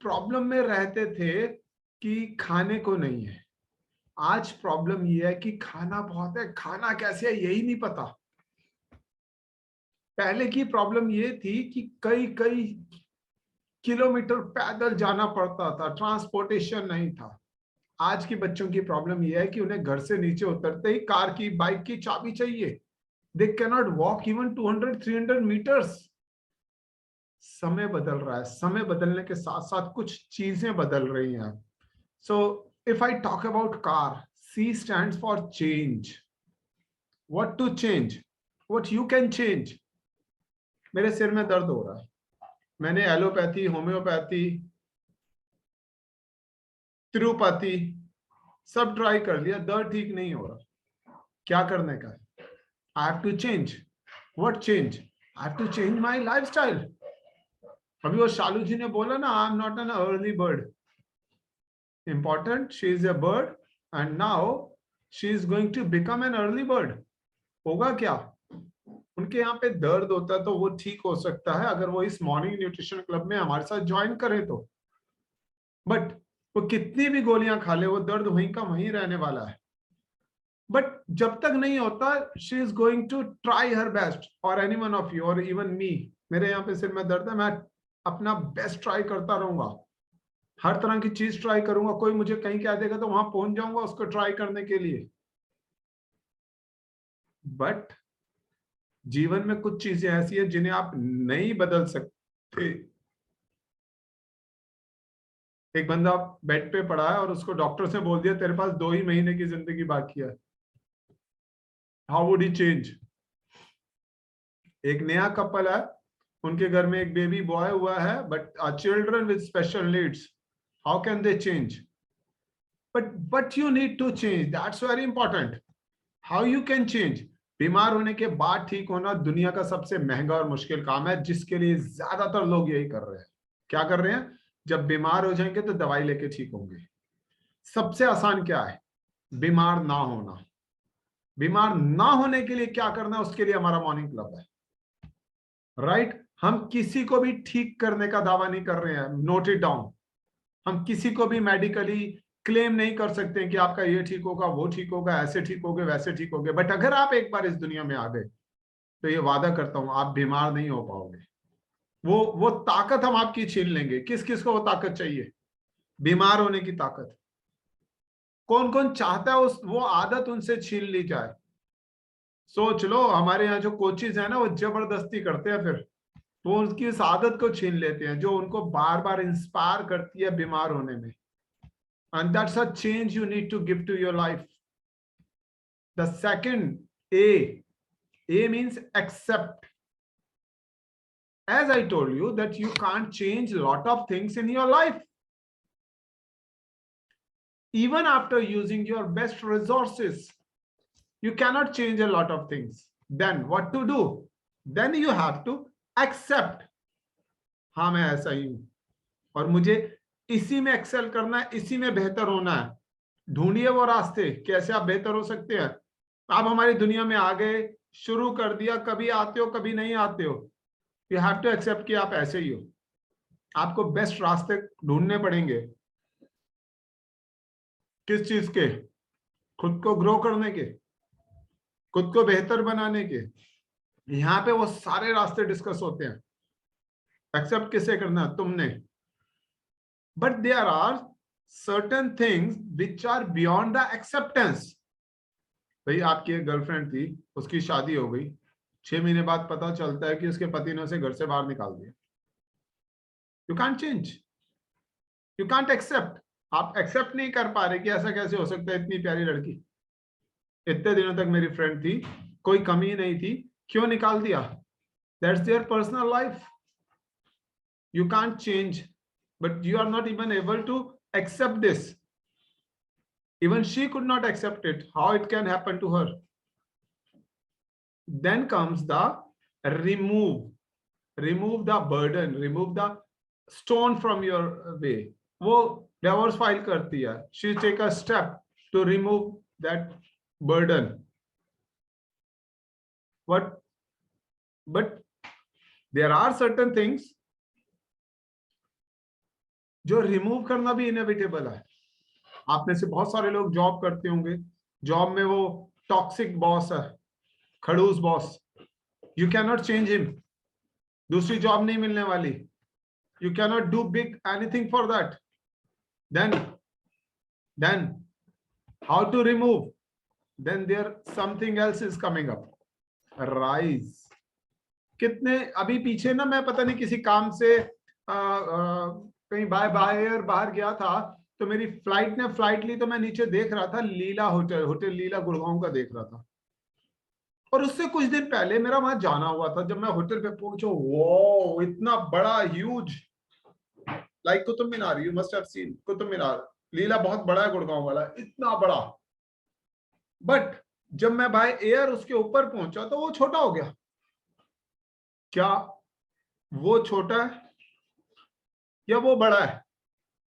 Problem में रहते थे कि खाने को नहीं है। आज प्रॉब्लम ये है कि खाना बहुत है, खाना कैसे है यही नहीं पता। पहले की प्रॉब्लम ये थी कि कई कई किलोमीटर पैदल जाना पड़ता था, ट्रांसपोर्टेशन नहीं था। आज के बच्चों की प्रॉब्लम यह है कि उन्हें घर से नीचे उतरते ही कार की, बाइक की चाबी चाहिए। They can not walk even 200-300 metres. समय बदल रहा है, समय बदलने के साथ साथ कुछ चीजें बदल रही हैं। So if I talk about car, C stands for change. What to change? What you can change? मेरे सिर में दर्द हो रहा है, मैंने एलोपैथी, होम्योपैथी, तिरुपति सब ट्राई कर लिया, दर्द ठीक नहीं हो रहा। क्या करने का है? I have to change. What change? I have to change my lifestyle. अभी वो शालू जी ने बोला ना, I am not an early bird. Important, she is a bird and now she is going to become an early bird. होगा क्या? उनके यहाँ पे दर्द होता है तो वो ठीक हो सकता है अगर वो इस मॉर्निंग न्यूट्रिशन क्लब में हमारे साथ ज्वाइन करें तो। बट वो कितनी भी गोलियां खा ले, वो दर्द वहीं का वहीं रहने वाला है। बट जब तक नहीं होता, she is going to try her best, और एनी वन ऑफ यू और इवन मी। मेरे यहाँ पे सिर में दर्द है, मैं अपना बेस्ट ट्राई करता रहूंगा, हर तरह की चीज ट्राई करूंगा। कोई मुझे कहीं कह देगा तो वहां पहुंच जाऊंगा उसको ट्राई करने के लिए। बट जीवन में कुछ चीजें ऐसी है जिन्हें आप नहीं बदल सकते। एक बंदा बेड पे पड़ा है और उसको डॉक्टर से बोल दिया तेरे पास 2 ही महीने की जिंदगी बाकी है। How would he change? एक नया कपल है, उनके घर में एक बेबी बॉय हुआ है, but children with special needs, how can they change? But you need to change, that's very important. How you can change? बीमार होने के बाद ठीक होना दुनिया का सबसे महंगा और मुश्किल काम है, जिसके लिए ज्यादातर लोग यही कर रहे हैं। क्या कर रहे हैं? जब बीमार हो जाएंगे तो दवाई लेके ठीक होंगे। सबसे आसान क्या है? बीमार ना होना। बीमार ना होने के लिए क्या करना है, उसके लिए हमारा मॉर्निंग क्लब है। राइट? हम किसी को भी ठीक करने का दावा नहीं कर रहे हैं, नोट इट डाउन। हम किसी को भी मेडिकली क्लेम नहीं कर सकते कि आपका ये ठीक होगा, वो ठीक होगा, ऐसे ठीक होगे, वैसे ठीक होगे। बट अगर आप एक बार इस दुनिया में आ गए तो ये वादा करता हूं आप बीमार नहीं हो पाओगे। वो ताकत हम आपकी छीन लेंगे। किस किस को वो ताकत चाहिए? बीमार होने की ताकत। कौन कौन चाहता है उस वो आदत उनसे छीन ली जाए? सोच लो, हमारे यहाँ जो कोचेज है ना, वो जबरदस्ती करते हैं, फिर वो उसकी इस आदत को छीन लेते हैं जो उनको बार बार इंस्पायर करती है बीमार होने में। And that's a change you need to give to your life. The second, A means accept. As I told you that you can't change a lot of things in your life. Even after using your best resources, you cannot change a lot of things. Then what to do? Then you have to accept. हाँ, मैं ऐसा ही हूं और मुझे इसी में Excel करना है, इसी में बेहतर होना है। ढूंढिए वो रास्ते, कैसे आप बेहतर हो सकते हैं। आप हमारी दुनिया में आ गए, शुरू कर दिया, कभी आते हो कभी नहीं आते हो। यू हैव टू एक्सेप्ट कि आप ऐसे ही हो। आपको बेस्ट रास्ते ढूंढने पड़ेंगे। किस चीज के? खुद को ग्रो करने के, खुद को बेहतर बनाने के। यहाँ पे वो सारे रास्ते डिस्कस होते हैं। एक्सेप्ट किसे करना? तुमने। But there are certain things which are beyond the acceptance. भाई, आपकी एक गर्लफ्रेंड थी, उसकी शादी हो गई, 6 महीने बाद पता चलता है कि उसके पति ने उसे घर से बाहर निकाल दिया। You can't change, you can't accept. आप एक्सेप्ट नहीं कर पा रहे कि ऐसा कैसे हो सकता है, इतनी प्यारी लड़की, इतने दिनों तक मेरी फ्रेंड थी, कोई कमी नहीं थी, क्यों निकाल दिया? That's their personal life. You can't change, but you are not even able to accept this. Even she could not accept it. How it can happen to her? Then comes the remove. Remove the burden, remove the stone from your way. वो divorce file करती है. She take a step to remove that burden. What? But there are certain things जो remove करना भी inevitable है। आप में से बहुत सारे लोग जॉब करते होंगे, जॉब में वो टॉक्सिक बॉस है, खड़ूस boss, you can not change him, दूसरी जॉब नहीं मिलने वाली, you can not do big anything for that, then how to remove? Then there something else is coming up, rise. कितने अभी पीछे ना, मैं पता नहीं किसी काम से कहीं बाहर गया था, तो मेरी फ्लाइट ने फ्लाइट ली, तो मैं नीचे देख रहा था लीला होटल लीला गुड़गांव का देख रहा था। और उससे कुछ दिन पहले मेरा वहां जाना हुआ था। जब मैं होटल पे पहुंचा, वो इतना बड़ा huge, like Qutub Minar, you must have seen Qutub Minar, Leela बहुत बड़ा है गुड़गांव वाला, इतना बड़ा। बट जब मैं बाय एयर उसके ऊपर पहुंचा तो वो छोटा हो गया। क्या वो छोटा है या वो बड़ा है?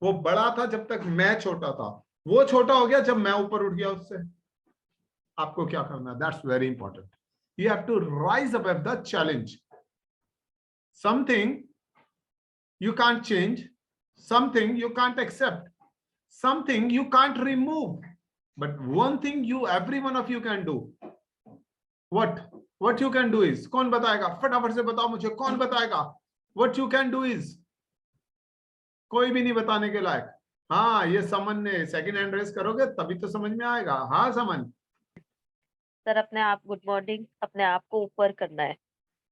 वो बड़ा था जब तक मैं छोटा था, वो छोटा हो गया जब मैं ऊपर उठ गया उससे। आपको क्या करना है? That's very important. You have to rise above the challenge. Something you can't change, something you can't accept, something you can't remove, but one thing every one of you can do. What you can do is, कौन बताएगा? फटाफट से बताओ मुझे, कौन बताएगा? What you can do is, कोई भी नहीं बताने के लायक। हाँ, ये समन ने सेकंड हैंड रेस करोगे तभी तो समझ में आएगा। हाँ समन। सर अपने आप, गुड मॉर्निंग, अपने आप को ऊपर करना है,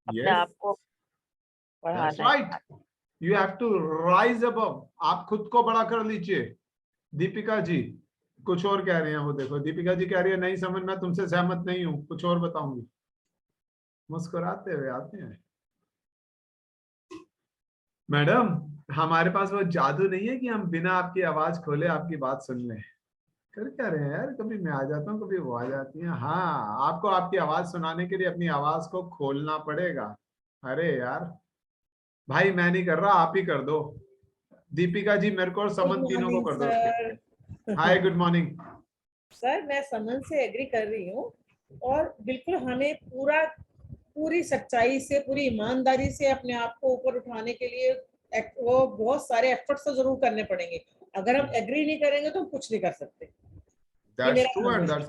अपने Yes, आप को that's बढ़ाना है। right. You have to rise above. आप खुद को बड़ा कर लीजिए। दीपिका जी कुछ और कह रहे हैं, वो देखो, दीपिका जी कह रही है नहीं समझ, मैं तुमसे सहमत नहीं हूं, कुछ और बताऊंगी। मुस्कुराते हुए आते हैं। मैडम, हमारे पास वो जादू नहीं है कि हम बिना आपकी आवाज खोले आपकी बात सुन लें। कर क्या रहे हैं यार, कभी मैं आ जाता हूँ, कभी वो आ जाती है। हाँ, आपको आपकी आवाज सुनाने के लिए अपनी आवाज को खोलना पड़ेगा। अरे यार भाई, मैं नहीं कर रहा, आप ही कर दो। दीपिका जी मेरे को और समन गुड तीनों को मॉर्निंग कर दो। सर। हाय, गुड मॉर्निंग सर, मैं समन से एग्री कर रही हूँ, और बिल्कुल हमें पूरी सच्चाई से, पूरी ईमानदारी से अपने आप को ऊपर उठाने के लिए वो बहुत सारे एफर्ट्स तो जरूर करने पड़ेंगे। अगर हम एग्री नहीं करेंगे तो हम कुछ नहीं कर सकते। ये दैट्स मेरा ट्रू एंड मानना है। दैट्स